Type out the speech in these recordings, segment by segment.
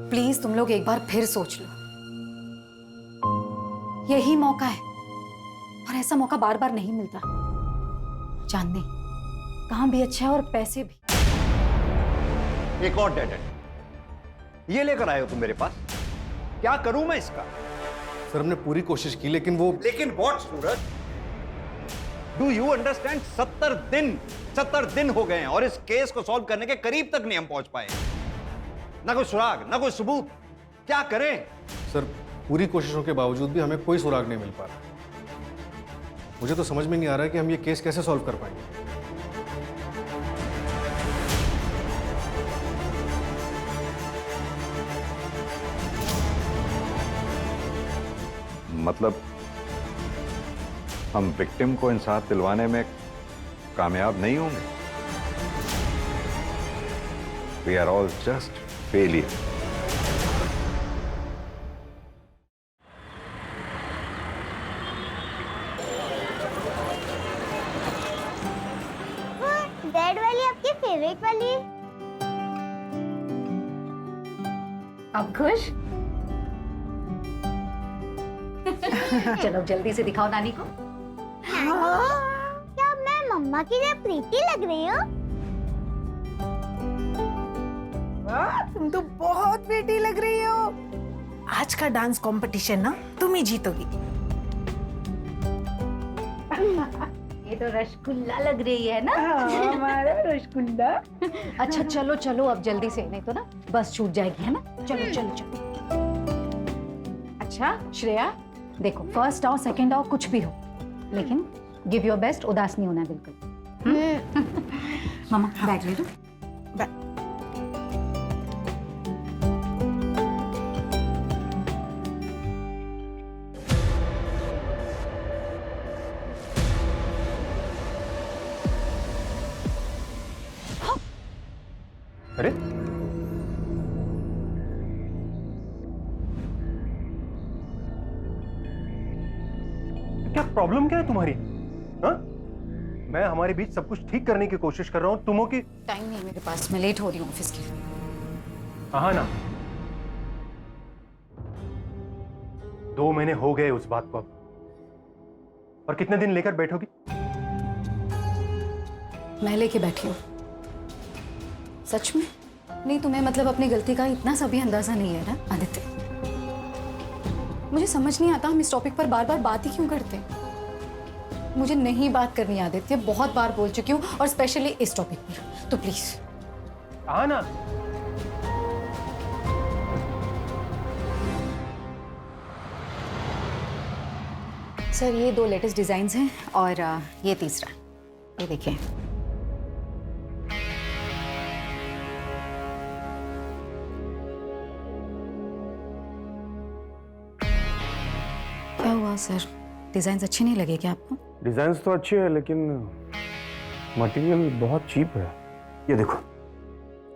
Please तुम लोग एक बार फिर सोच लो, यही मौका है और ऐसा मौका बार बार नहीं मिलता। चांदनी काम भी अच्छा है और पैसे भी। एक और डेड एंड ये लेकर आए हो तुम मेरे पास, क्या करूं मैं इसका? सर हमने पूरी कोशिश की लेकिन what Suraj, do you understand? 70 दिन हो गए हैं और इस केस को सॉल्व करने के करीब तक नहीं हम पहुंच पाए। ना कोई सुराग, ना कोई सबूत, क्या करें? सर पूरी कोशिशों के बावजूद भी हमें कोई सुराग नहीं मिल पा रहा। मुझे तो समझ में नहीं आ रहा है कि हम ये केस कैसे सॉल्व कर पाएंगे। मतलब हम विक्टिम को इंसाफ दिलवाने में कामयाब नहीं होंगे? We are all just failure. Red वाली आपकी फेवरेट वाली? अब खुश? चलो जल्दी से दिखाओ नानी को। क्या मैं मम्मा की तरह प्रीति लग रही हूँ? वाह, तुम तो बहुत बेटी लग रही हो। आज का डांस कंपटीशन ना तुम ही जीतोगी। ये तो रसगुल्ला लग रही है ना? हमारा रसगुल्ला। अच्छा चलो चलो अब जल्दी से, नहीं तो ना बस छूट जाएगी, है ना? चलो चलो चलो। अच्छा श्रेया देखो, फर्स्ट आओ सेकंड आओ कुछ भी हो, लेकिन गिव योर बेस्ट, उदास नहीं होना बिल्कुल। मामा बैग ले लो। अरे क्या प्रॉब्लम क्या है तुम्हारी? हाँ? मैं हमारे बीच सब कुछ ठीक करने की कोशिश कर रहा हूँ, तुम हो कि टाइम नहीं मेरे पास, मैं लेट हो रही हूँ ऑफिस के लिए। हाँ ना, 2 महीने हो गए उस बात को अब, और कितने दिन लेकर बैठोगी? मैं लेके बैठी हूँ। सच में? नहीं तुम्हें मतलब अपनी गलती का इतना सा भी अंदाजा नहीं है ना आदित्य? मुझे समझ नहीं आता हम इस टॉपिक पर बार बार बात ही क्यों करते हैं। मुझे नहीं बात करनी आदित्य, बहुत बार बोल चुकी हूँ, और स्पेशली इस टॉपिक पर, तो प्लीज। हाँ ना, सर ये 2 लेटेस्ट डिजाइन हैं और ये तीसरा, ये देखिए। क्या हुआ सर, डिजाइन अच्छे नहीं लगे क्या आपको? डिजाइन्स तो अच्छे हैं लेकिन मटेरियल बहुत चीप है। ये देखो,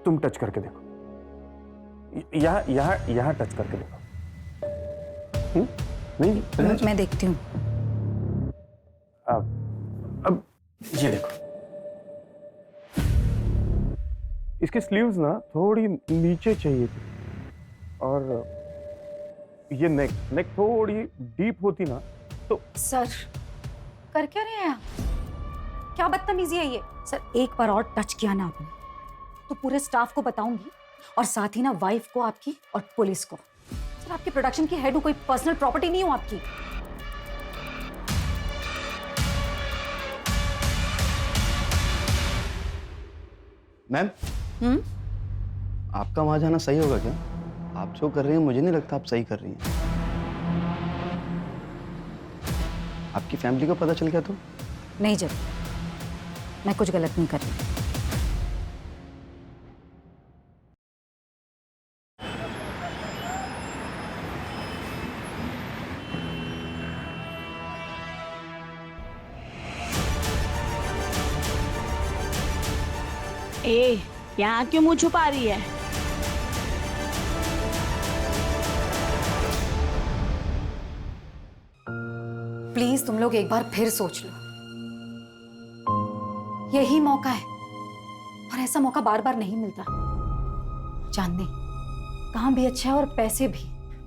तुम टच करके देखो, यहाँ यहाँ यहाँ टच करके देखो। नहीं मैं देखती हूँ। अब ये देखो, इसके स्लीव्स ना थोड़ी नीचे चाहिए थी, और ये नेक थोड़ी डीप होती ना तो। सर कर क्या रहे हैं आप? क्या बदतमीजी है ये? सर एक बार और टच किया ना आपने तो पूरे स्टाफ को बताऊंगी, और साथ ही ना वाइफ को आपकी और पुलिस को। सर आपकी प्रोडक्शन की हेड हूं, कोई पर्सनल प्रॉपर्टी नहीं हूं आपकी। मैम, आपका वहां जाना सही होगा क्या? आप जो कर रही हैं मुझे नहीं लगता आप सही कर रही हैं। आपकी फैमिली को पता चल गया तो? नहीं जब मैं कुछ गलत नहीं कर रही। ए, यहाँ क्यों मुंह छुपा रही है? प्लीज तुम लोग एक बार फिर सोच लो, यही मौका है और ऐसा मौका बार बार नहीं मिलता। चांदनी काम भी अच्छा है और पैसे भी।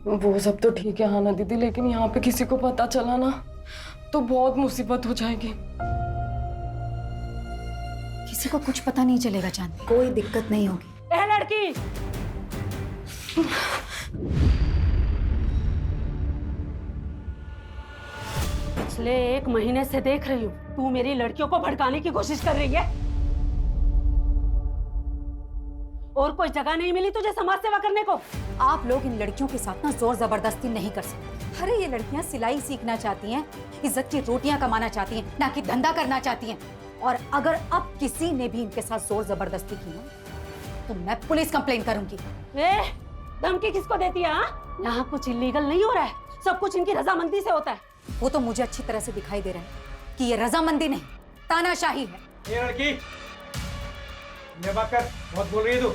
वो सब तो ठीक है हाना दीदी, लेकिन यहाँ पे किसी को पता चला ना तो बहुत मुसीबत हो जाएगी। किसी को कुछ पता नहीं चलेगा चांदनी, कोई दिक्कत नहीं होगी। ए लड़की, पिछले 1 महीने से देख रही हूँ तू मेरी लड़कियों को भड़काने की कोशिश कर रही है। और कोई जगह नहीं मिली तुझे समाज सेवा करने को? आप लोग इन लड़कियों के साथ ना जोर जबरदस्ती नहीं कर सकते। अरे ये लड़कियां सिलाई सीखना चाहती हैं, इज्जत की रोटियां कमाना चाहती हैं, ना कि धंधा करना चाहती हैं। और अगर अब किसी ने भी इनके साथ जोर जबरदस्ती की ना तो मैं पुलिस कंप्लेन करूंगी। धमकी किसको देती है? यहाँ कुछ इलीगल नहीं हो रहा है, सब कुछ इनकी रजामंदी से होता है। वो तो मुझे अच्छी तरह से दिखाई दे रहा है कि ये रजामंदी नहीं, तानाशाही है। ये लड़की, ये बात कर, बहुत बोल रही है तू।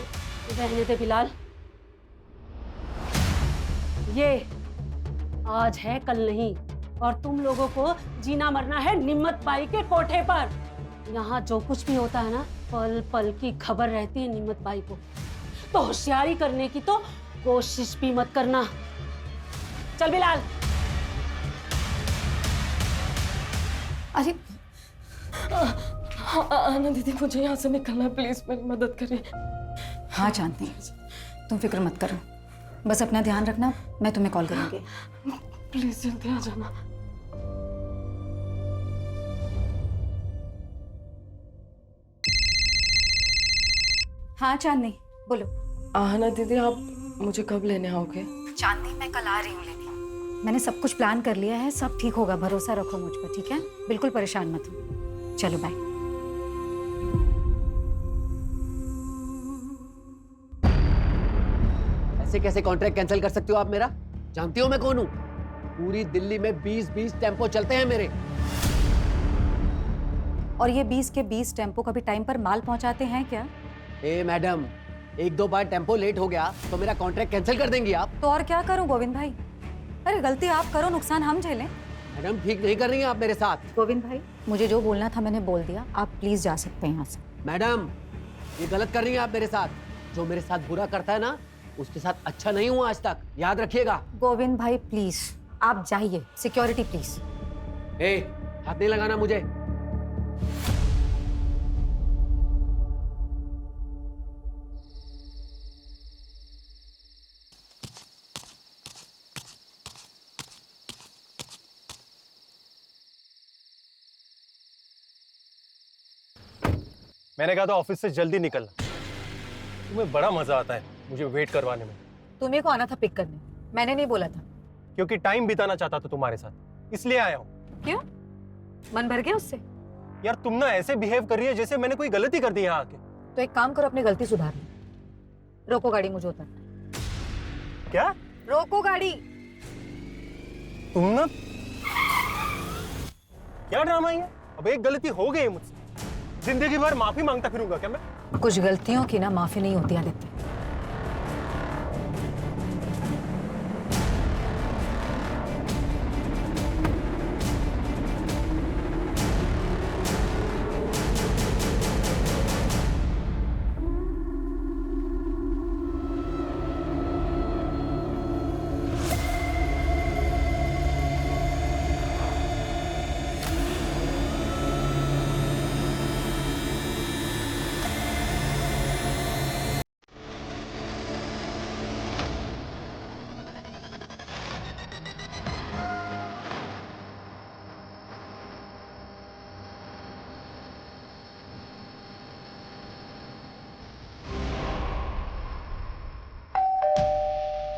रहने दे बिलाल, ये आज है कल नहीं, और तुम लोगों को जीना मरना है निम्मत बाई के कोठे पर। यहाँ जो कुछ भी होता है ना, पल पल की खबर रहती है निम्मत बाई को। तो होशियारी करने की तो कोशिश भी मत करना। चल बिलाल। अरे हाना दीदी, मुझे यहाँ से निकलना है, प्लीज मेरी मदद करिए। हाँ चांदनी, तुम फिक्र मत करो, बस अपना ध्यान रखना, मैं तुम्हें कॉल करूंगी। प्लीज जल्दी आ जाना। हाँ चांदनी, बोलो। हाना दीदी, आप मुझे कब लेने आओगे? चांदनी, मैं कल आ रही हूँ लेने। मैंने सब कुछ प्लान कर लिया है, सब ठीक होगा, भरोसा रखो मुझ पर, ठीक है? बिल्कुल परेशान मत हो। चलो बाय। ऐसे कैसे कॉन्ट्रैक्ट कैंसिल कर सकते हो आप मेरा? जानती हो मैं कौन हूँ? पूरी दिल्ली में 20-20 टेम्पो चलते हैं मेरे। और ये 20 के 20 टेम्पो कभी टाइम पर माल पहुंचाते हैं क्या? ए मैडम, 1-2 बार टेम्पो लेट हो गया तो मेरा कॉन्ट्रैक्ट कैंसिल कर देंगी आप? तो और क्या करूं गोविंद भाई? अरे गलती आप करो, नुकसान हम झेलें। मैडम, ठीक नहीं कर रही हैं आप मेरे साथ। गोविंद भाई, मुझे जो बोलना था मैंने बोल दिया, आप प्लीज जा सकते हैं यहाँ से। मैडम, ये गलत कर रही हैं आप मेरे साथ। जो मेरे साथ बुरा करता है ना, उसके साथ अच्छा नहीं हुआ आज तक, याद रखिएगा। गोविंद भाई प्लीज आप जाइए, सिक्योरिटी प्लीज। ए, हाथ नहीं लगाना मुझे। मैंने कहा था ऑफिस से जल्दी निकलना। तुम्हें बड़ा मजा आता है मुझे वेट करवाने में। तुम्हें को आना था पिक करने, मैंने नहीं बोला था। क्योंकि टाइम बिताना चाहता था तुम्हारे साथ, इसलिए आया हूँ। क्यों, मन भर गया उससे? यार तुम ना ऐसे बिहेव कर रही है जैसे मैंने कोई गलती कर दी यहाँ आके। तो एक काम करो, अपनी गलती सुधार लो। रोको गाड़ी, मुझे उतरना। क्या? रोको गाड़ी। तुम ना क्या ड्रामा है? अब एक गलती हो गई है मुझसे, जिंदगी भर माफी मांगता फिरूंगा क्या मैं? कुछ गलतियों की ना माफी नहीं होती आदित्य।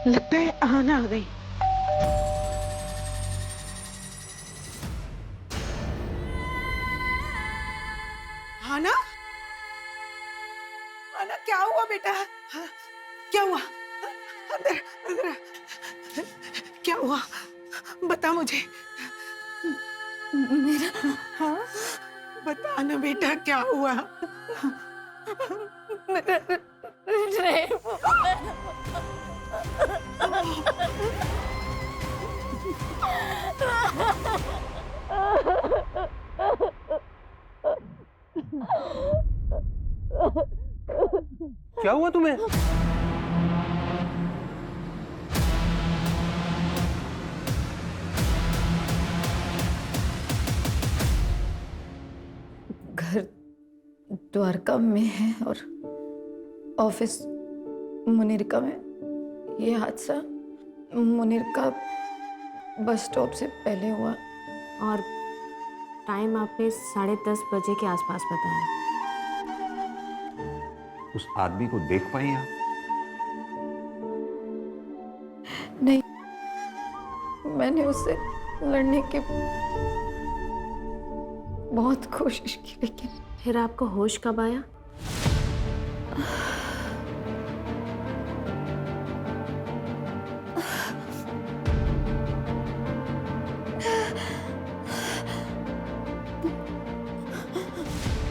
लगता है आना आ गई। आना, आना क्या हुआ बेटा? हाँ, क्या हुआ? अंदर अंदर क्या हुआ? बता मुझे। मेरा, हाँ बता ना बेटा, क्या हुआ? क्या हुआ तुम्हें? द्वारका में है और ऑफिस मुनीर में। ये हादसा मुनीर बस स्टॉप से पहले हुआ। और टाइम आपने 10:30 बजे के आसपास बताया। उस आदमी को देख पाई आप? नहीं, मैंने उससे लड़ने की बहुत कोशिश की, लेकिन फिर आपको होश कब आया?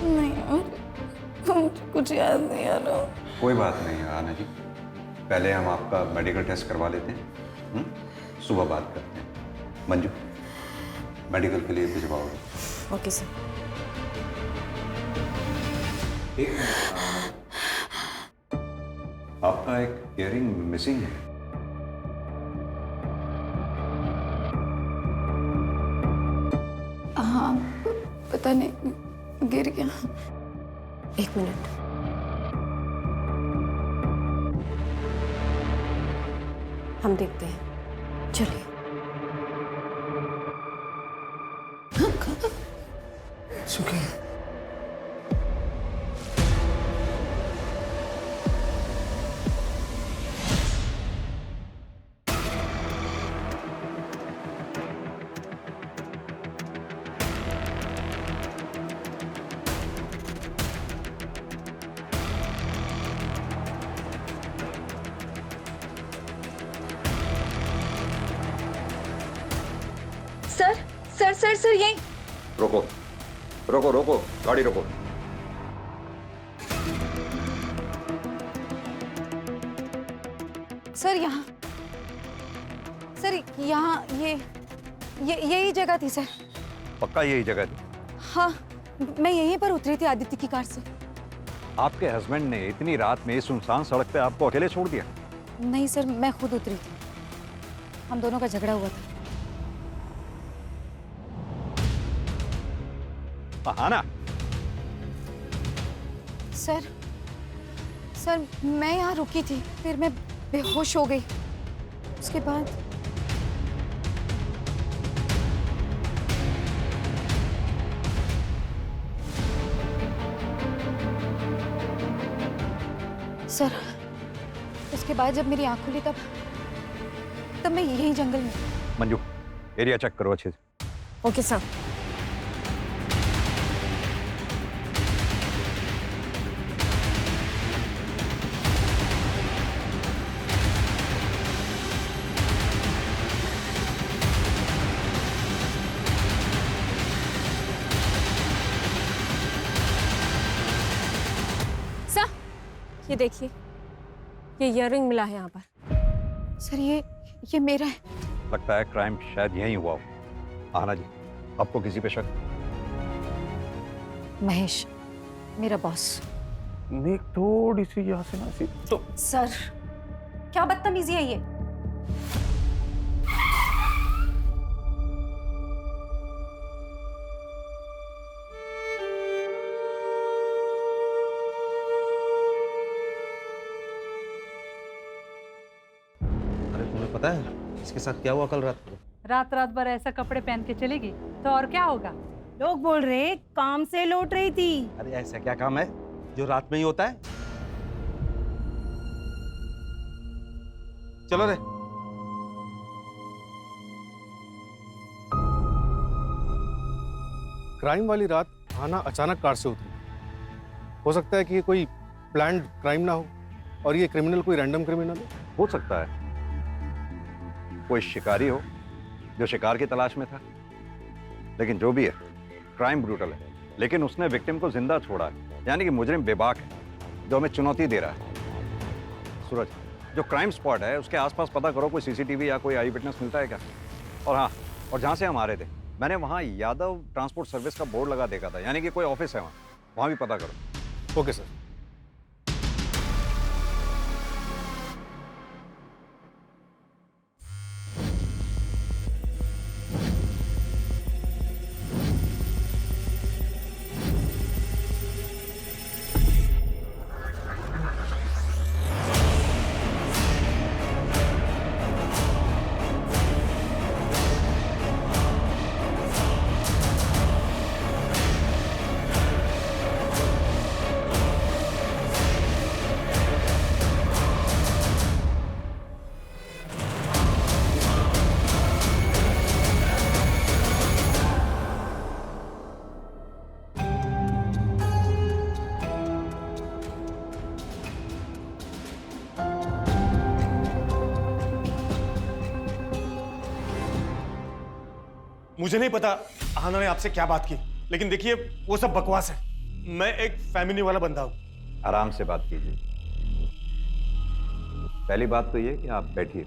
नहीं, मुझे कुछ याद नहीं आ रहा। कोई बात नहीं आना जी, पहले हम आपका मेडिकल टेस्ट करवा लेते हैं, सुबह बात करते हैं। मंजू, मेडिकल के लिए भिजवाओगे? Okay sir. आपका एक इयरिंग मिसिंग है। हाँ, पता नहीं, गिर गया। 1 मिनट। हम देखते हैं, चलिए। सुखी, सर यही। रोको रोको रोको, गाड़ी रोको। सर यहाँ, सर यहाँ ये यही जगह थी सर। पक्का यही जगह थी? हाँ, मैं यहीं पर उतरी थी आदित्य की कार से। आपके हस्बैंड ने इतनी रात में इस सुनसान सड़क पे आपको अकेले छोड़ दिया? नहीं सर, मैं खुद उतरी थी, हम दोनों का झगड़ा हुआ था। आना। सर मैं यहाँ रुकी थी, फिर मैं बेहोश हो गई। उसके बाद सर, उसके बाद जब मेरी आंख खुली तब मैं यही जंगल में। मंजू, एरिया चेक करो अच्छे से। Okay sir. ये देखिए, ये इयररिंग मिला है यहाँ पर। सर ये मेरा है। लगता है क्राइम शायद यहीं हुआ हो। आना जी, आपको किसी पे शक? महेश, मेरा बॉस। नेक थोड़ी सी यहाँ से नासी तो। सर, क्या बदतमीजी है ये? पता है इसके साथ क्या हुआ कल रात को? रात भर ऐसा कपड़े पहन के चलेगी तो और क्या होगा? लोग बोल रहे काम से लौट रही थी। अरे ऐसा क्या काम है जो रात में ही होता है? चलो रे। क्राइम वाली रात आना अचानक कार से उतरी। हो सकता है कि ये कोई प्लान्ड क्राइम ना हो और ये क्रिमिनल कोई रैंडम क्रिमिनल हो सकता है कोई शिकारी हो जो शिकार की तलाश में था। लेकिन जो भी है, क्राइम ब्रूटल है, लेकिन उसने विक्टिम को जिंदा छोड़ा है, यानी कि मुजरिम बेबाक है जो हमें चुनौती दे रहा है। सूरज, जो क्राइम स्पॉट है उसके आसपास पता करो, कोई सीसीटीवी या कोई आई विटनेस मिलता है क्या? और हाँ, और जहाँ से हम आ रहे थे मैंने वहाँ यादव ट्रांसपोर्ट सर्विस का बोर्ड लगा देखा था, यानी कि कोई ऑफिस है वहाँ भी पता करो। Okay sir. मुझे नहीं पता आहाना ने आपसे क्या बात की, लेकिन देखिए वो सब बकवास है। मैं एक फैमिली वाला बंदा हूँ। आराम से बात कीजिए। पहली बात तो ये कि आप बैठिए।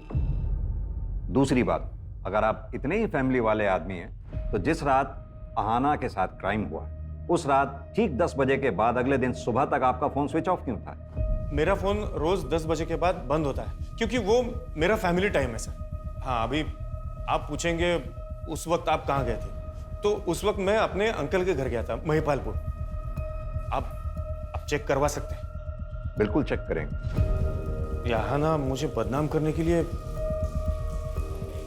दूसरी बात, अगर आप इतने ही फैमिली वाले आदमी हैं तो जिस रात आहाना के साथ क्राइम हुआ उस रात ठीक 10 बजे के बाद अगले दिन सुबह तक आपका फोन स्विच ऑफ क्यों था? मेरा फोन रोज 10 बजे के बाद बंद होता है क्योंकि वो मेरा फैमिली टाइम है सर। हाँ, अभी आप पूछेंगे उस वक्त आप कहाँ गए थे, तो उस वक्त मैं अपने अंकल के घर गया था, महिपालपुर। आप चेक करवा सकते हैं। बिल्कुल चेक करेंगे। यहाँ ना मुझे बदनाम करने के लिए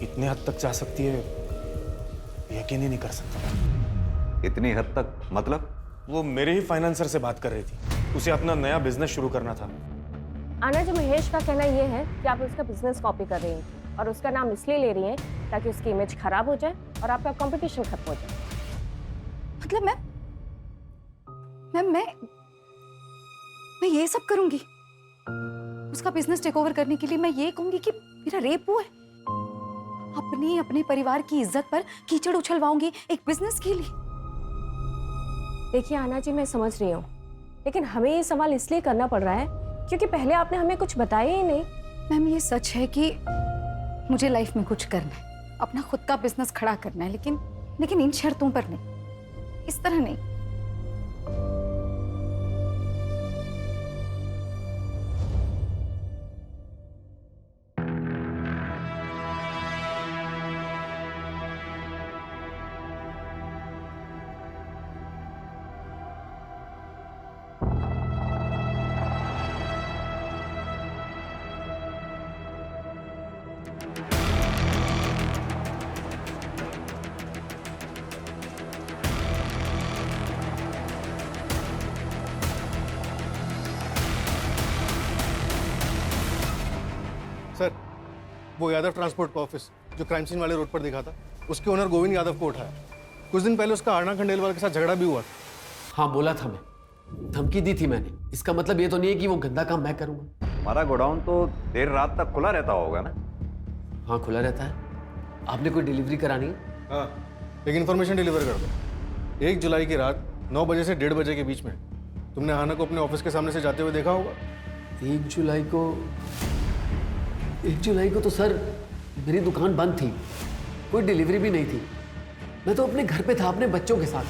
इतने हद तक जा सकती है, यकीन ही नहीं कर सकता। इतनी हद तक मतलब? वो मेरे ही फाइनेंसर से बात कर रही थी, उसे अपना नया बिजनेस शुरू करना था। आना जी, महेश का कहना ये है कि आप उसका बिजनेस कॉपी कर रही हैं और उसका नाम इसलिए ले रही हैं ताकि उसकी इमेज खराब हो जाए और आपका कंपटीशन खत्म हो जाए। मतलब मैं ये सब करूंगी उसका बिजनेस टेक ओवर करने के लिए? मैं ये कहूंगी कि मेरा रेप हुआ है? अपने परिवार की इज्जत पर कीचड़ उछलवाऊंगी एक बिजनेस के लिए? देखिए आना जी, मैं समझ रही हूँ, लेकिन हमें ये सवाल इसलिए करना पड़ रहा है क्योंकि पहले आपने हमें कुछ बताया ही नहीं। मैम, ये सच है कि मुझे लाइफ में कुछ करना है, अपना खुद का बिजनेस खड़ा करना है, लेकिन इन शर्तों पर नहीं, इस तरह नहीं। सर, वो यादव ट्रांसपोर्ट का ऑफिस जो क्राइम सीन वाले रोड पर दिखा था, उसके ओनर गोविंद यादव को उठाया। कुछ दिन पहले उसका आरना खंडेलवाल के साथ झगड़ा भी हुआ था। हाँ, बोला था, मैं धमकी दी थी मैंने। इसका मतलब ये तो नहीं है कि वो गंदा काम मैं करूंगा। हमारा गोडाउन तो देर रात तक खुला रहता होगा ना? हाँ, खुला रहता है। आपने कोई डिलीवरी करानी है? हाँ, एक इन्फॉर्मेशन डिलीवर कर दो। 1 जुलाई की रात 9 बजे से 1:30 बजे के बीच में तुमने आहाना को अपने ऑफिस के सामने से जाते हुए देखा होगा। 1 जुलाई को तो सर मेरी दुकान बंद थी, कोई डिलीवरी भी नहीं थी। मैं तो अपने घर पे था अपने बच्चों के साथ।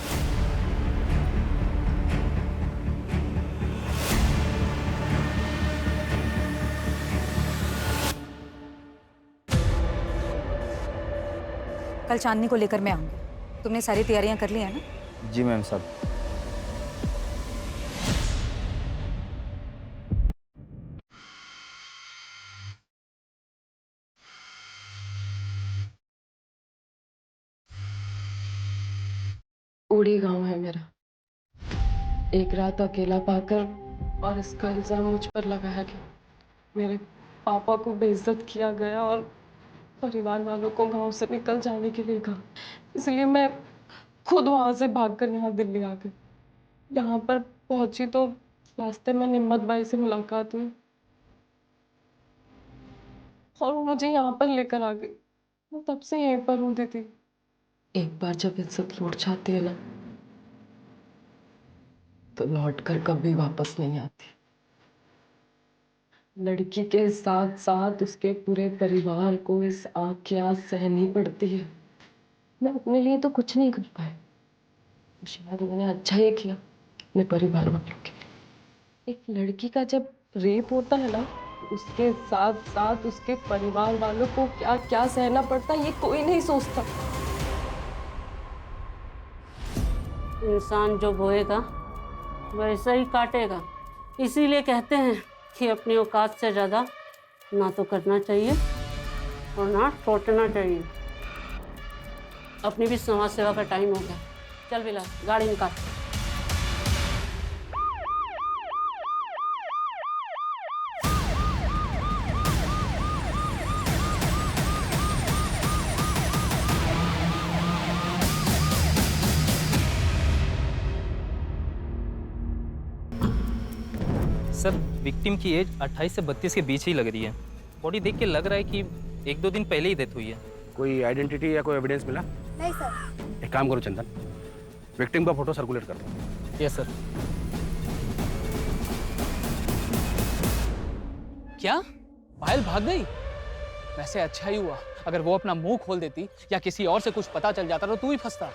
कल चांदनी को लेकर मैं आऊंगी। तुमने सारी तैयारियां कर ली है ना? जी मैम साहब। उड़ी गांव है मेरा। एक रात अकेला पाकर और इसका इल्जाम मुझ पर लगाया गया। मेरे पापा को बेइज्जत किया गया और परिवार वालों को गांव से निकल जाने के लिए कहा। इसलिए मैं खुद वहां से भागकर यहाँ दिल्ली आ गई। यहाँ पर पहुंची तो रास्ते में निम्मत बाई से मुलाकात हुई और वो मुझे यहाँ पर लेकर आ गई। मैं तब से यहीं पर हूँ दीदी। एक बार जब इज्जत लौट जाती है ना, तो लौट कर कभी वापस नहीं आती। लड़की के साथ साथ उसके पूरे परिवार को इस आग की आग सहनी पड़ती है। मैं अपने लिए तो कुछ नहीं कर पाई, शायद मैंने अच्छा ही किया अपने परिवार वालों के लिए। एक लड़की का जब रेप होता है ना, उसके साथ साथ उसके परिवार वालों को क्या क्या सहना पड़ता है, ये कोई नहीं सोचता। इंसान जो बोएगा वैसा ही काटेगा। इसीलिए कहते हैं कि अपनी औकात से ज़्यादा ना तो करना चाहिए और ना सोचना चाहिए। अपनी भी समाज सेवा का टाइम हो गया। चल बिला, गाड़ी निकाल। सर, विक्टिम की एज 28 से 32 के बीच ही लग रही है। बॉडी देख के लग रहा है कि 1-2 दिन पहले ही डेथ हुई है। कोई आइडेंटिटी या कोई एविडेंस मिला? नहीं सर। एक काम करो चंदन, विक्टिम का फोटो सर्कुलेट कर दो। Yes sir. क्या पायल भाग गई? वैसे अच्छा ही हुआ, अगर वो अपना मुंह खोल देती या किसी और से कुछ पता चल जाता तो तू ही फंसता।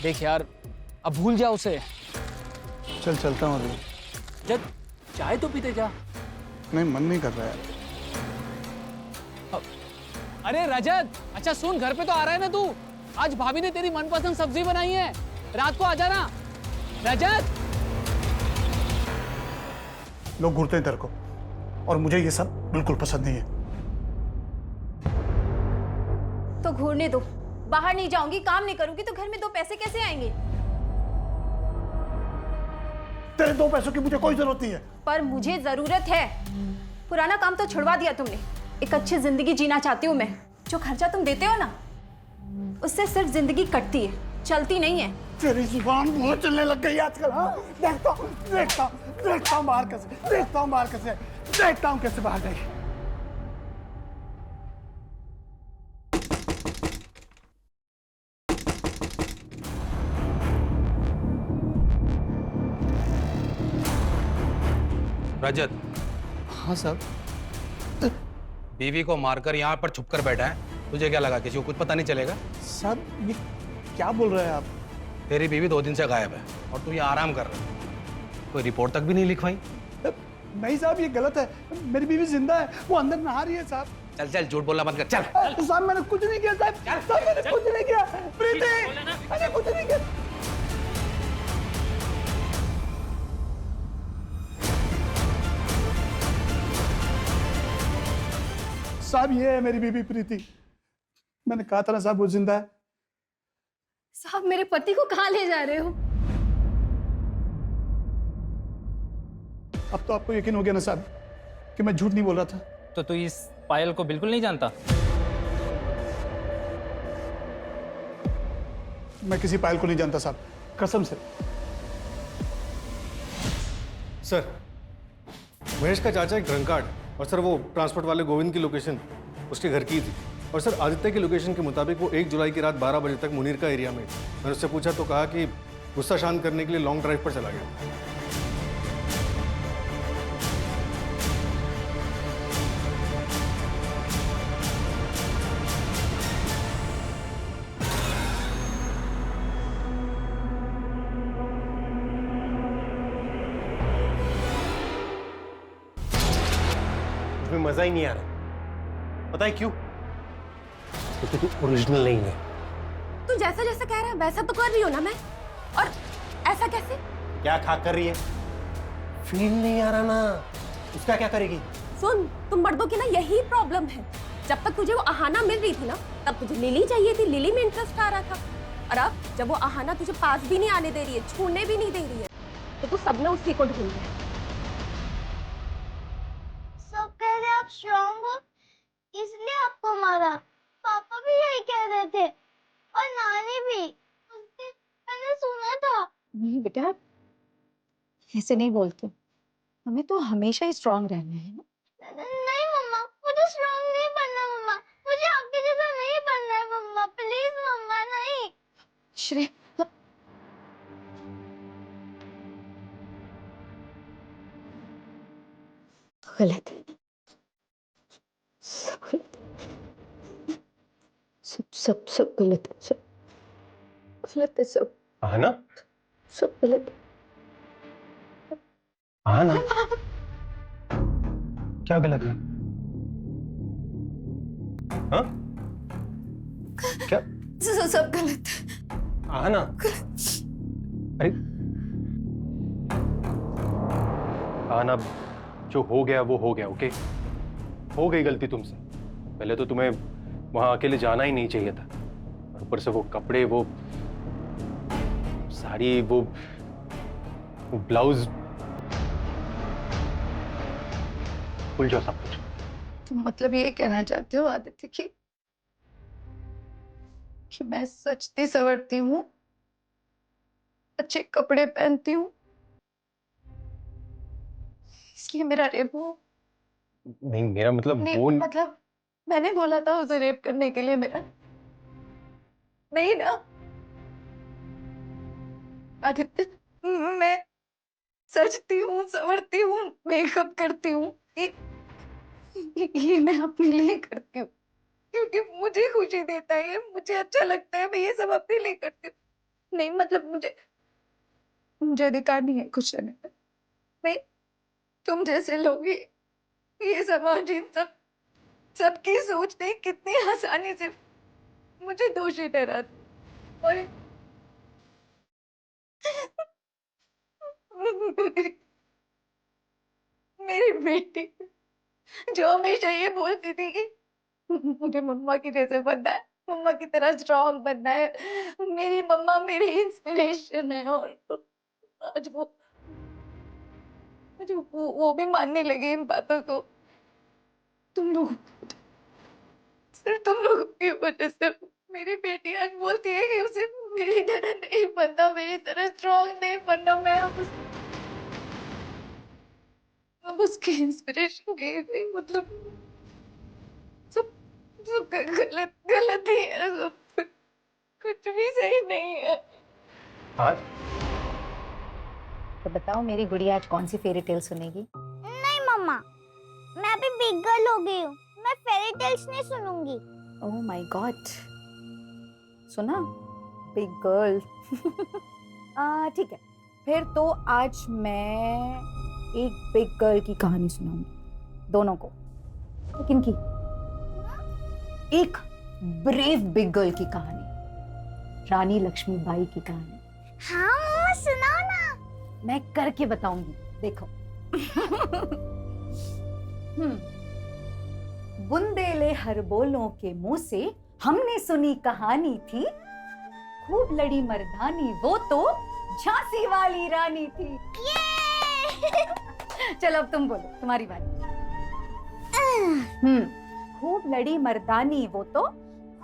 देख यार, अब भूल जा उसे। चल चलता हूँ अभी। जब चाय तो पीते जा। नहीं, मन नहीं कर रहा है। अरे रजत, अच्छा सुन, घर पे तो आ रहा है ना तू? आज भाभी ने तेरी मनपसंद सब्जी बनाई है, रात को आ जाना। रजत, लोग घूरते हैं तेरे को, और मुझे ये सब बिल्कुल पसंद नहीं है। तो घूरने दो, बाहर नहीं जाऊंगी, काम नहीं करूंगी तो घर में 2 पैसे कैसे आएंगे? तेरे 2 पैसों की मुझे कोई जरूरत नहीं है। पर मुझे जरूरत है। पुराना काम तो छुड़वा दिया तुमने। एक अच्छी जिंदगी जीना चाहती हूँ मैं। जो खर्चा तुम देते हो ना, उससे सिर्फ जिंदगी कटती है, चलती नहीं है। तेरी जुबान बहुत चलने लग गई आजकल। हाँ, देखता हूँ बाहर कैसे बाहर गई। रजत, हाँ साहब। बीवी को मारकर यहाँ पर छुपकर बैठा है, तुझे क्या लगा किसी को कुछ पता नहीं चलेगा? साहब ये क्या बोल रहे हैं आप? तेरी बीवी 2 दिन से गायब है और तू यहाँ आराम कर रहा है। कोई रिपोर्ट तक भी नहीं लिखवाई? नहीं साहब, ये गलत है। मेरी बीवी जिंदा है, वो अंदर नहा रही है साहब। चल चल, झूठ बोलना बंद कर, चल। साहब मैंने कुछ नहीं किया साहब। साहब मैंने कुछ नहीं किया। प्रीति, मैंने कुछ नहीं किया। साहब ये है मेरी बीबी प्रीति। मैंने कहा था ना साहब वो जिंदा है। साहब मेरे पति को कहाँ ले जा रहे हो? अब तो आपको यकीन हो गया ना साहब कि मैं झूठ नहीं बोल रहा था। तो तू इस पायल को बिल्कुल नहीं जानता? मैं किसी पायल को नहीं जानता साहब, कसम से। सर, महेश का चाचा एक ड्रंकार्ड है, और सर वो ट्रांसपोर्ट वाले गोविंद की लोकेशन उसके घर की थी। और सर आदित्य की लोकेशन के मुताबिक वो 1 जुलाई की रात 12 बजे तक मुनीर का एरिया में थी। मैंने उससे पूछा तो कहा कि गुस्सा शांत करने के लिए लॉन्ग ड्राइव पर चला गया। उसमें मजा ही नहीं आ रहा। पता है क्यों? क्योंकि तू ओरिजिनल नहीं है। तू जैसा जैसा कह रहा है वैसा तो कर रही हो ना मैं, और ऐसा कैसे? क्या खा कर रही है? फील नहीं आ रहा ना, उसका क्या करेगी? सुन, तुम मर्दों की ना यही प्रॉब्लम है। जब तक तुझे वो आहाना मिल रही थी ना, तब तुझे लिली चाहिए थी, लिली में इंटरेस्ट आ रहा था। और अब जब वो आहाना तुझे पास भी नहीं आने दे रही है, छूने भी नहीं दे रही है, तो तू सब में उसी को ढूंढ रहा है। सब कह रहे आप स्ट्रॉन्ग हो, इसलिए आपको मारा। पापा भी यही कह रहे थे, और नानी भी। उस दिन मैंने सुना था। नहीं बेटा, ऐसे नहीं बोलते। हमें तो हमेशा ही स्ट्रांग रहना है ना। नहीं मम्मा, मुझे स्ट्रॉन्ग नहीं बनना मम्मा। मुझे आपके जैसा नहीं बनना है मम्मा। प्लीज मम्मा, नहीं। श्रेय, गलत है, सब गलत है, सब गलत है, सब गलत है, सब आना, सब गलत है। आना, क्या गलत है? हाँ? क्या? सब गलत है। आना, अरे आना, जो हो गया वो हो गया, ओके? हो गई गलती तुमसे। पहले तो तुम्हें वहां अकेले जाना ही नहीं चाहिए था, और ऊपर से वो कपड़े, वो साड़ी, वो ब्लाउज, भूल जाओ सब कुछ। तुम मतलब ये कहना चाहते हो आदित्य कि मैं सजती संवरती हूँ, अच्छे कपड़े पहनती हूँ, इसलिए मेरा रेप हो? नहीं, मेरा मतलब नहीं, वो मतलब मैंने बोला था उसे रेप करने के लिए। मेरा नहीं ना आदित्य, मैं सजती हूँ, संवरती हूँ, मेकअप करती हूँ, ये मैं अपने लिए करती हूँ क्योंकि मुझे खुशी देता है, मुझे अच्छा लगता है, मैं ये सब अपने लिए करती हूँ। नहीं मतलब मुझे अधिकार नहीं है खुश रहने का। मैं तुम जैसे लोग ये समाज इन सबकी सोच ने कितनी आसानी से मुझे दोषी ठहराते और मेरी बेटी जो हमेशा ये बोलती थी कि मुझे मम्मा की जैसे बनना है, मम्मा की तरह स्ट्रांग बनना है, मेरी मम्मा मेरी इंस्पिरेशन है, और आज वो भी मानने लगी इन बातों को। तुम लोग सिर्फ तुम लोगों की वजह से मेरी बेटी आज बोलती है कि उसे मेरी तरह नहीं बनना, मेरी तरह स्ट्रांग नहीं बनना। मैं अब उसकी इंस्पिरेशन नहीं, मतलब सब सब गलत ही है, सब कुछ भी सही नहीं है। आज तो बताओ मेरी गुड़िया आज कौन सी फेरी टेल सुनेगी? नहीं मम्मा, मैं अभी बिग गर्ल हो गई हूँ, मैं फेरी टेल्स नहीं सुनूंगी। ओह माय गॉड, सुना? Big girl. ठीक है, फिर तो आज मैं एक बिग गर्ल की कहानी सुनाऊंगी दोनों को। लेकिन की एक ब्रेव बिग गर्ल की कहानी, रानी लक्ष्मीबाई की कहानी। हाँ मम्मा सुनाओ ना। मैं करके बताऊंगी, देखो। बुंदेले हर बोलों के मुंह से हमने सुनी कहानी थी, खूब लड़ी मर्दानी वो तो झांसी वाली रानी थी। चलो अब तुम बोलो, तुम्हारी बारी। खूब लड़ी मर्दानी वो तो,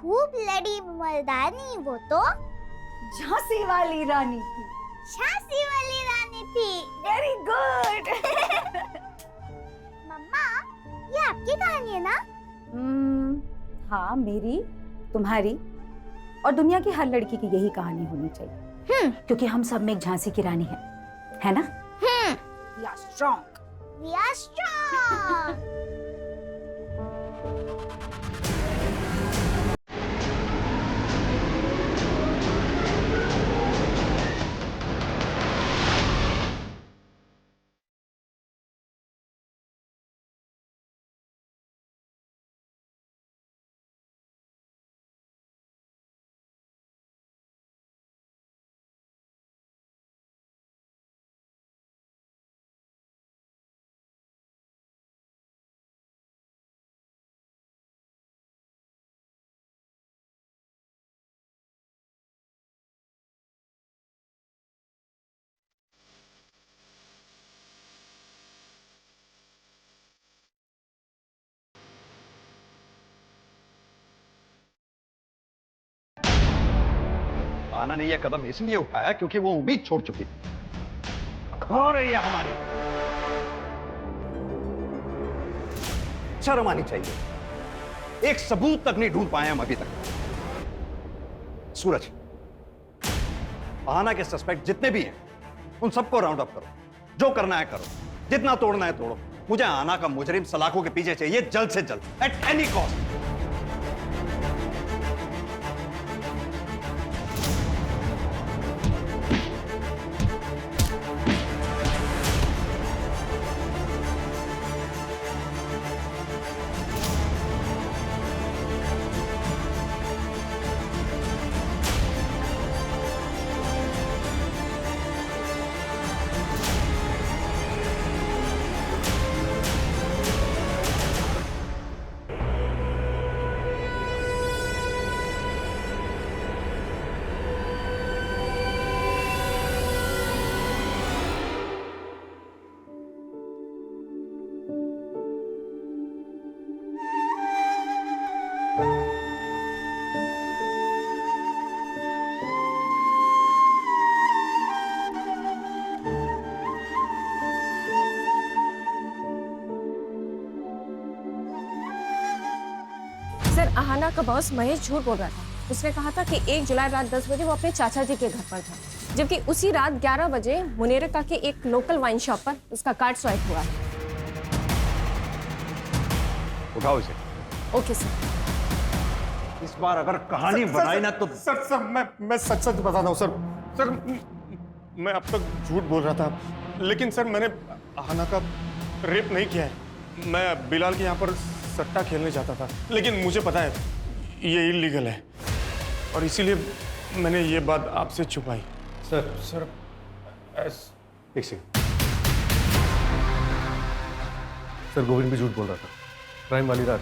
खूब लड़ी मर्दानी वो तो झांसी वाली रानी थी। झांसी वाली रानी थी। Very good. मम्मा, ये आपकी कहानी है ना? हाँ, मेरी, तुम्हारी और दुनिया की हर लड़की की यही कहानी होनी चाहिए। क्योंकि हम सब में एक झांसी की रानी है ना? We are strong. We are strong. आना ने यह कदम इसलिए उठाया क्योंकि वो उम्मीद छोड़ चुकी थी। और ये हमारी शर्म आनी चाहिए, एक सबूत तक नहीं ढूंढ पाए हम अभी तक। सूरज, आना के सस्पेक्ट जितने भी हैं उन सबको राउंड अप करो, जो करना है करो, जितना तोड़ना है तोड़ो। मुझे आना का मुजरिम सलाखों के पीछे चाहिए जल्द से जल्द, at any cost. Sir, Aahana का बॉस महेश झूठ बोल रहा था। उसने कहा था कि 1 जुलाई रात 10 बजे वो अपने चाचा जी के घर पर था, जबकि उसी रात 11 बजे मुनीरिका के एक लोकल वाइन शॉप पर उसका कार्ड स्वाइप हुआ है। उठाओ इसे। Okay sir. इस बार अगर कहानी बनाई ना तो सर मैं सच बताता हूँ सर मैं अब तक झूठ बोल रहा था, लेकिन सर मैंने आहाना का रेप नहीं किया है। मैं बिलाल के यहाँ पर सट्टा खेलने जाता था, लेकिन मुझे पता है ये इलीगल है और इसीलिए मैंने ये बात आपसे छुपाई। सर एक सेकंड। सर गोविंद भी झूठ बोल रहा था। क्राइम वाली रात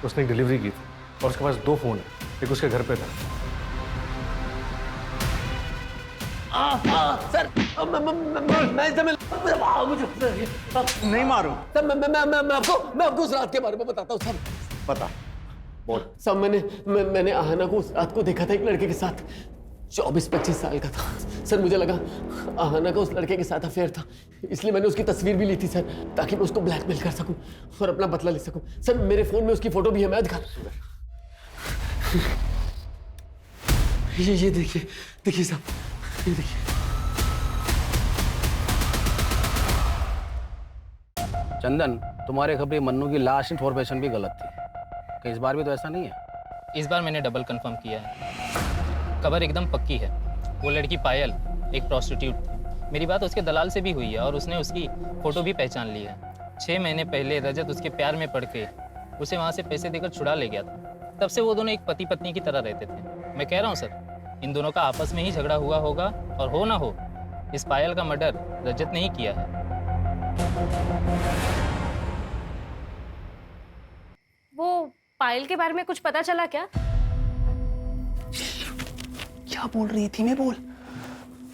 उसने एक डिलीवरी की थी और उसके पास 2 फोन है, एक उसके घर पे था। सर नहीं मारो। सर मैं आपको उस रात के बारे में बताता हूँ सर। पता बोल। सब मैंने आहाना को उस रात को देखा था एक लड़के के साथ, 24-25 साल का था। सर मुझे लगा आहाना का उस लड़के के साथ अफेयर था, इसलिए मैंने उसकी तस्वीर भी ली थी सर, ताकि मैं उसको ब्लैकमेल कर सकूं और अपना बदला ले सकूं। सर मेरे फोन में उसकी फोटो भी है, मैं दिखा। ये देखिए साहब, ये देखिए। चंदन, तुम्हारे खबरी मन्नू की लास्ट इन्फॉर्मेशन भी गलत थी। कि इस बार भी तो ऐसा नहीं है? इस बार मैंने डबल कंफर्म किया है, खबर एकदम पक्की है। वो लड़की पायल एक प्रोस्टिट्यूट थी। मेरी बात उसके दलाल से भी हुई है और उसने उसकी फ़ोटो भी पहचान ली है। 6 महीने पहले रजत उसके प्यार में पड़ के उसे वहाँ से पैसे देकर छुड़ा ले गया था। तब से वो दोनों एक पति पत्नी की तरह रहते थे। मैं कह रहा हूँ सर, इन दोनों का आपस में ही झगड़ा हुआ होगा, और हो ना हो इस पायल का मर्डर रजत ने ही किया है। वो पायल के बारे में कुछ पता चला क्या? क्या बोल रही थी? मैं बोल,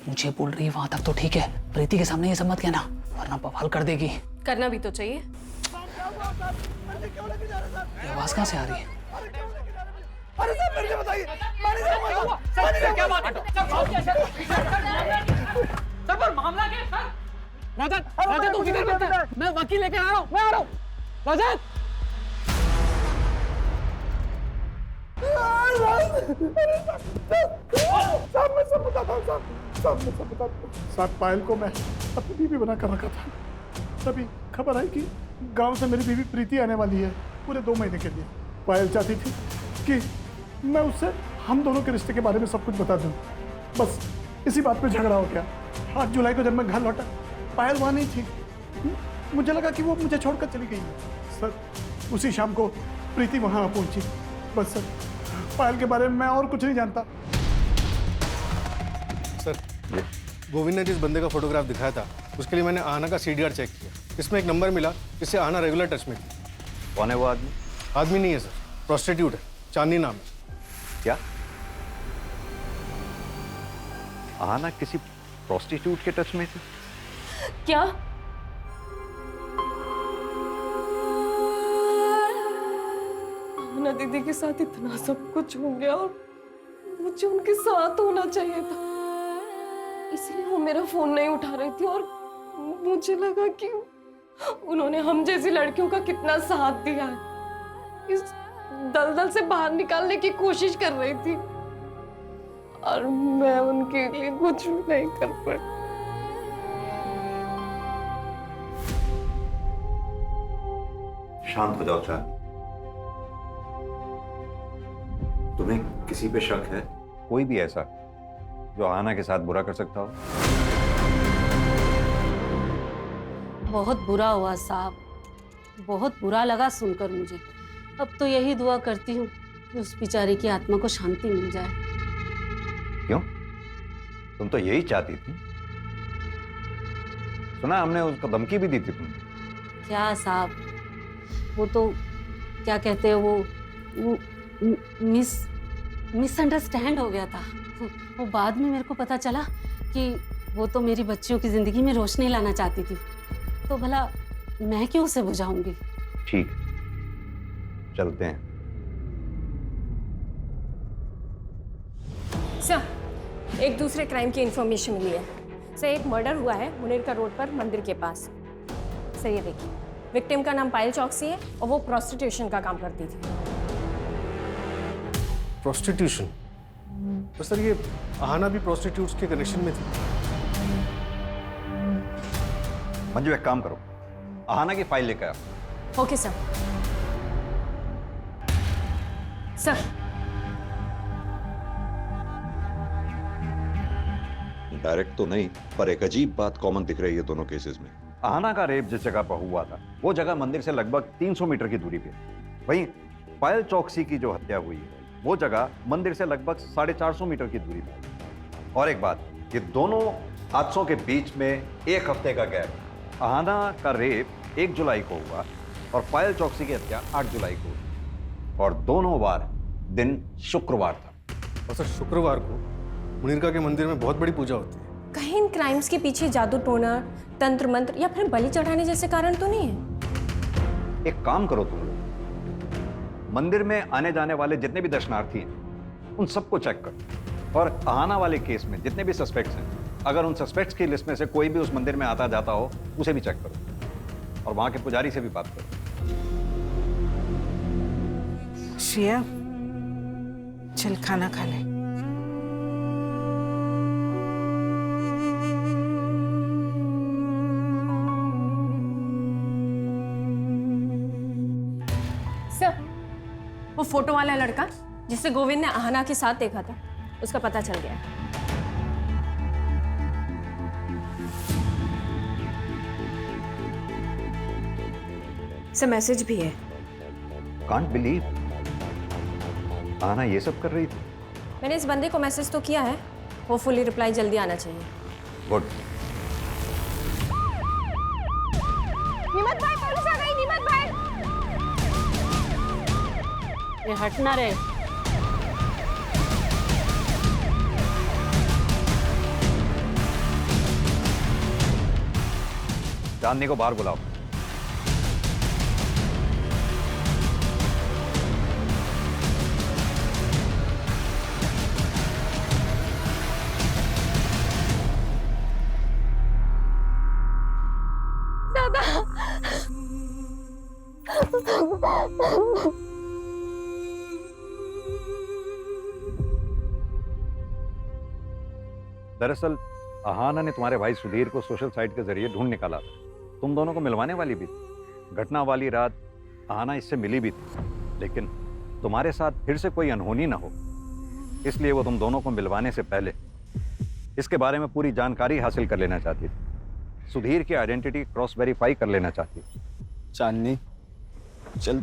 मुझे बोल रही है वहां तक तो ठीक है, प्रीति के सामने ये सब मत कहना वरना बवाल कर देगी। करना भी तो चाहिए। ये आवाज कहाँ से आ रही है? अरे सर मेरे को बताइए, क्या बात है? सर पर मामला क्या है सर? रजत तू फिक्र मत कर, मैं वकील लेकर आ रहा हूँ। रजत साहब पायल को मैं अपनी बीवी बना कर रखा था। तभी खबर आई कि गांव से मेरी बीवी प्रीति आने वाली है पूरे 2 महीने के लिए। पायल चाहती थी कि मैं उससे हम दोनों के रिश्ते के बारे में सब कुछ बता दूं। बस इसी बात पे झगड़ा हो गया। 8 जुलाई को जब मैं घर लौटा, पायल वहाँ नहीं थी। मुझे लगा कि वो मुझे छोड़कर चली गई है। सर उसी शाम को प्रीति वहाँ पहुंची। बस सर पायल के बारे में मैं और कुछ नहीं जानता। सर गोविंद ने जिस बंदे का फोटोग्राफ दिखाया था उसके लिए मैंने आहाना का CDR चेक किया। इसमें एक नंबर मिला जिससे आहाना रेगुलर टच में थी। कौन है वो आदमी? आदमी नहीं है सर, प्रोस्टिट्यूट है, चांदनी नाम है। क्या आहाना किसी प्रोस्टिट्यूट के टच में थी? क्या? आहाना दीदी के साथ इतना सब कुछ हो गया और मुझे उनके साथ होना चाहिए था, इसलिए वो मेरा फोन नहीं उठा रही थी। और मुझे लगा कि उन्होंने हम जैसी लड़कियों का कितना साथ दिया है, इस दलदल से बाहर निकालने की कोशिश कर रही थी, और मैं उनके लिए कुछ भी नहीं कर पाई। शांत हो जाओ चांद। तुम्हें किसी पे शक है? कोई भी ऐसा जो आहाना के साथ बुरा कर सकता हो? बहुत बुरा हुआ साहब, बहुत बुरा लगा सुनकर मुझे। अब तो यही दुआ करती हूँ कि उस बेचारी की आत्मा को शांति मिल जाए। क्यों? तुम तो यही चाहती थी। सुना हमने उसको धमकी भी दी थी तुमने। क्या साहब, वो तो क्या कहते हैं वो मिसअंडरस्टैंड हो गया था। वो बाद में मेरे को पता चला कि वो तो मेरी बच्चियों की जिंदगी में रोशनी लाना चाहती थी, तो भला मैं क्यों उसे बुझाऊंगी। ठीक, चलते हैं। सर एक दूसरे क्राइम की इंफॉर्मेशन मिली है। सर एक मर्डर हुआ है मुनीरका रोड पर मंदिर के पास। सर ये देखिए, विक्टिम का नाम पायल चौकसी है और वो प्रोस्टिट्यूशन का काम करती थी। प्रोस्टिट्यूशन? और सर ये आहाना भी प्रोस्टिट्यूट्स के कनेक्शन में थी। मंजू एक काम करो, आहाना की फाइल लेकर आओ। Okay sir. सर डायरेक्ट तो नहीं, पर एक अजीब बात कॉमन दिख रही है दोनों केसेस में। आहाना का रेप जिस जगह पर हुआ था वो जगह मंदिर से लगभग 300 मीटर की दूरी पे। वहीं पायल चौकसी की जो हत्या हुई है वो जगह मंदिर से लगभग 450 मीटर की दूरी पर। और एक बात, ये दोनों हादसों के बीच में एक हफ्ते का गैप। आहाना का रेप 1 जुलाई को हुआ और पायल चौकसी की हत्या 8 जुलाई को हुई, और दोनों बार दिन शुक्रवार था। और सर शुक्रवार को मुनीरका के मंदिर में बहुत बड़ी पूजा होती है। कहीं इन क्राइम्स के पीछे जादू टोना, तंत्र मंत्र या फिर बलि चढ़ाने जैसे कारण तो नहीं है? एक काम करो तुम लोग, मंदिर में आने जाने वाले जितने भी दर्शनार्थी हैं उन सबको चेक करो, और आहाना वाले केस में जितने भी सस्पेक्ट्स हैं, अगर उन सस्पेक्ट्स की लिस्ट में से कोई भी उस मंदिर में आता जाता हो उसे भी चेक करो, और वहां के पुजारी से भी बात करो। श्रेया, चल खाना खा ले। सर, वो फोटो वाला लड़का जिसे गोविंद ने आहाना के साथ देखा था, उसका पता चल गया है। सर मैसेज भी है। कांट बिलीव आहाना ये सब कर रही थी। मैंने इस बंदे को मैसेज तो किया है, होपफुली रिप्लाई जल्दी आना चाहिए। गुड। निमत भाई, पुलिस आ गई। निमत भाई, ये हटना रे। चांदनी को बाहर बुलाओ। दरअसल आहाना ने तुम्हारे भाई सुधीर को सोशल साइट के जरिए ढूंढ निकाला था। तुम दोनों को मिलवाने वाली भी थी। घटना वाली रात आहाना इससे मिली भी थी, लेकिन तुम्हारे साथ फिर से कोई अनहोनी ना हो, इसलिए वो तुम दोनों को मिलवाने से पहले इसके बारे में पूरी जानकारी हासिल कर लेना चाहती थी। सुधीर की आइडेंटिटी क्रॉस वेरीफाई कर लेना चाहती थी। चांदनी, चल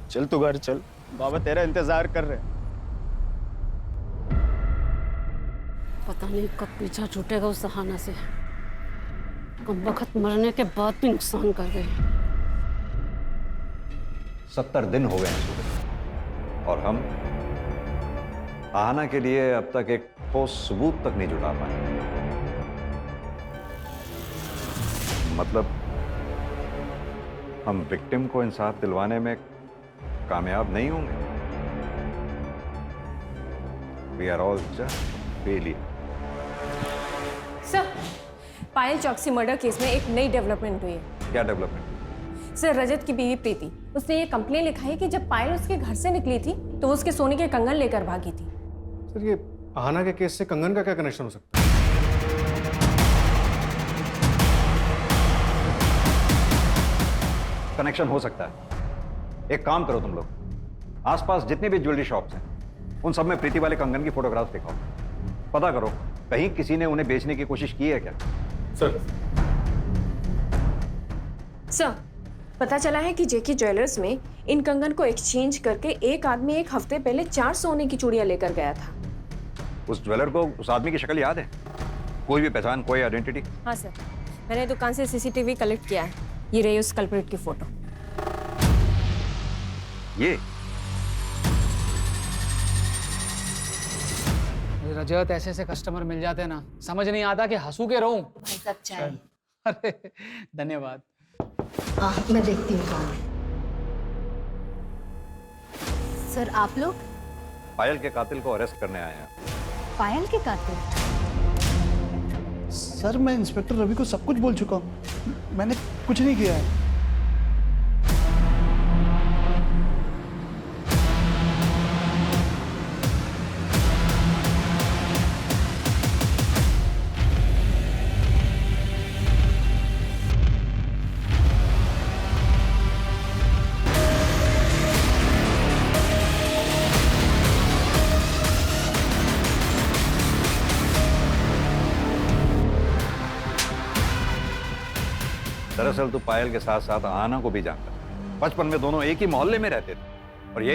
चल तू घर चल, बाबा तेरा इंतजार कर रहे हैं। पता नहीं कब पीछा छूटेगा उस आहाना से। कम वक्त मरने के बाद भी नुकसान कर गए। 70 दिन हो गए हैं सुधीर, और हम आहाना के लिए अब तक एक ठोस सबूत तक नहीं जुटा पाए। मतलब हम विक्टिम को इंसाफ दिलवाने में कामयाब नहीं होंगे। We are all just failure. Sir, Payal Chauksi murder case में एक नई डेवलपमेंट हुई है। क्या डेवलपमेंट? सर, रजत की बीवी प्रीति, उसने ये कंप्लेन लिखा है कि जब पायल उसके घर से निकली थी तो वो उसके सोने के कंगन लेकर भागी थी। सर ये आहाना के केस से कंगन का क्या कनेक्शन हो सकता है? कनेक्शन हो सकता है। एक काम करो तुम लोग, आसपास जितने भी ज्वेलरी शॉप्स हैं उन सब में प्रीति वाले कंगन की फोटोग्राफ दिखाओ। पता करो कहीं किसी ने उन्हें बेचने की कोशिश की है क्या। सर सर, पता चला है कि जेके ज्वेलर्स में इन कंगन को एक्सचेंज करके एक आदमी एक हफ्ते पहले 4 सोने की चूड़ियां लेकर गया था। उस ज्वेलर को उस आदमी की शक्ल याद है? कोई भी पहचान, कोई आइडेंटिटी? हाँ सर, मैंने दुकान से सीसीटीवी कलेक्ट किया है। ये रही उस कल्प्रिट की फोटो। ये रजत, ऐसे ऐसे कस्टमर मिल जाते हैं ना, समझ नहीं आता कि हंसू के रहूं। सब चाय। अरे धन्यवाद। मैं देखती हूँ कौन है। सर, आप लोग? पायल के कातिल को अरेस्ट करने आए हैं। पायल के कातिल? सर, मैं इंस्पेक्टर रवि को सब कुछ बोल चुका हूँ। मैंने कुछ नहीं किया है। दरअसल तू पायल के साथ साथ आना को भी जानता। बचपन में दोनों एक ही मोहल्ले में रहते थे और यही